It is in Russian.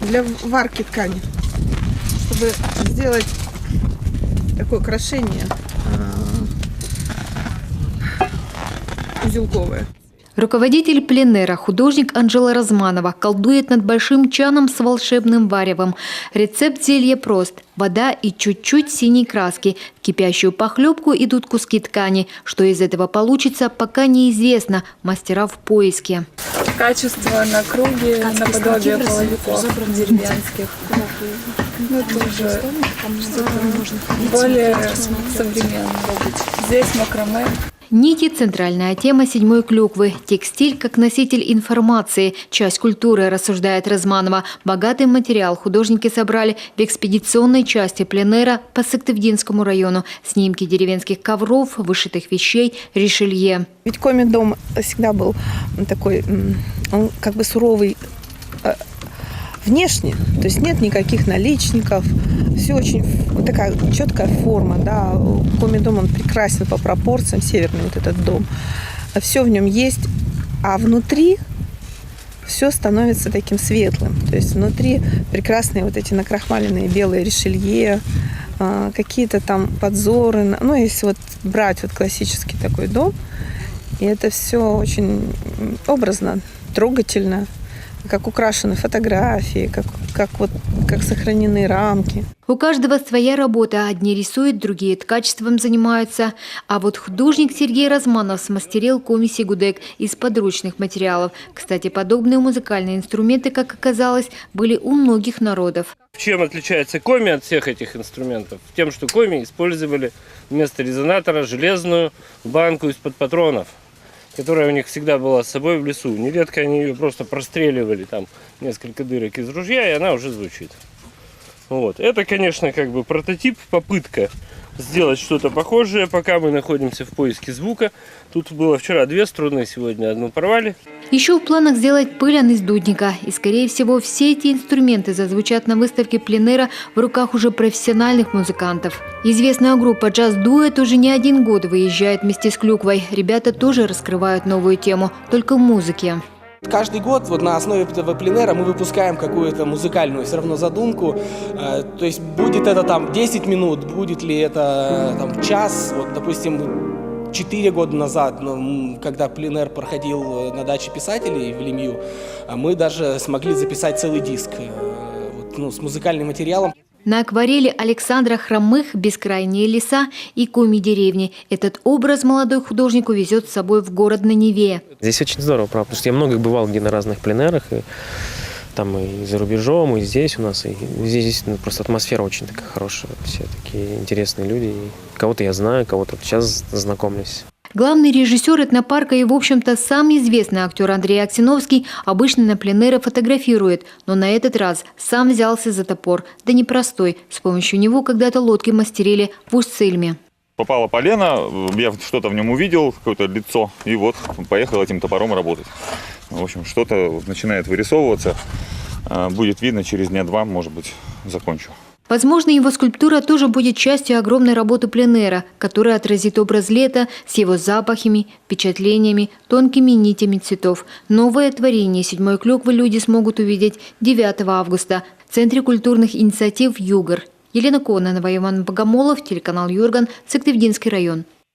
для варки ткани, чтобы сделать такое украшение узелковое. Руководитель пленэра, художник Анжела Разманова, колдует над большим чаном с волшебным варевом. Рецепт зелья прост. Вода и чуть-чуть синей краски. В кипящую похлебку идут куски ткани. Что из этого получится, пока неизвестно. Мастера в поиске. Качество на круге, наподобие половиков деревенских. Ну, тоже что-то более современное. Здесь макраме. Нити – центральная тема седьмой клюквы. Текстиль как носитель информации. Часть культуры, рассуждает Разманова. Богатый материал художники собрали в экспедиционной части пленэра по Сыктывдинскому району. Снимки деревенских ковров, вышитых вещей, ришелье. Ведь Коми-дом всегда был такой, он как бы суровый внешне, то есть нет никаких наличников, все очень такая четкая форма, да. Коми-дом, он прекрасен по пропорциям, северный вот этот дом, все в нем есть, а внутри все становится таким светлым, то есть внутри прекрасные вот эти накрахмаленные белые ришелье, какие-то там подзоры, ну если вот брать вот классический такой дом, и это все очень образно, трогательно. Как украшены фотографии, как сохранены рамки. У каждого своя работа. Одни рисуют, другие ткачеством занимаются. А вот художник Сергей Разманов смастерил коми-сигудек из подручных материалов. Кстати, подобные музыкальные инструменты, как оказалось, были у многих народов. Чем отличается коми от всех этих инструментов? Тем, что коми использовали вместо резонатора железную банку из-под патронов, которая у них всегда была с собой в лесу. Нередко они ее просто простреливали, там несколько дырок из ружья, и она уже звучит. Вот. Это, конечно, как бы прототип, попытка сделать что-то похожее, пока мы находимся в поиске звука. Тут было вчера 2 струны, сегодня одну порвали. Еще в планах сделать пылян из дудника. И, скорее всего, все эти инструменты зазвучат на выставке пленэра в руках уже профессиональных музыкантов. Известная группа «Джаз-дуэт» уже не 1 год выезжает вместе с клюквой. Ребята тоже раскрывают новую тему, только в музыке. Каждый год вот на основе этого пленэра мы выпускаем какую-то музыкальную все равно задумку. То есть будет это там 10 минут, будет ли это там час. Вот, допустим, 4 года назад, когда пленэр проходил на даче писателей в Лемью, мы даже смогли записать целый диск с музыкальным материалом. На акварели Александра Хромых «Бескрайние леса» и «Коми-деревни». Этот образ молодой художник увезет с собой в город на Неве. Здесь очень здорово, правда, потому что я много бывал где на разных пленэрах, и там и за рубежом, и здесь у нас, и здесь просто атмосфера очень такая хорошая, все такие интересные люди. И кого-то я знаю, кого-то сейчас знакомлюсь. Главный режиссер этнопарка и, в общем-то, сам известный актер Андрей Аксеновский обычно на пленэры фотографирует, но на этот раз сам взялся за топор, да непростой. С помощью него когда-то лодки мастерили в Усть-Цильме. Попало полено, я что-то в нем увидел, какое-то лицо, и вот поехал этим топором работать. В общем, что-то начинает вырисовываться, будет видно через дня 2, может быть, закончу. Возможно, его скульптура тоже будет частью огромной работы пленэра, которая отразит образ лета с его запахами, впечатлениями, тонкими нитями цветов. Новое творение седьмой клюквы люди смогут увидеть 9 августа в Центре культурных инициатив «Югор». Елена Кононова, Иван Богомолов, телеканал Юрган, Сыктывдинский район.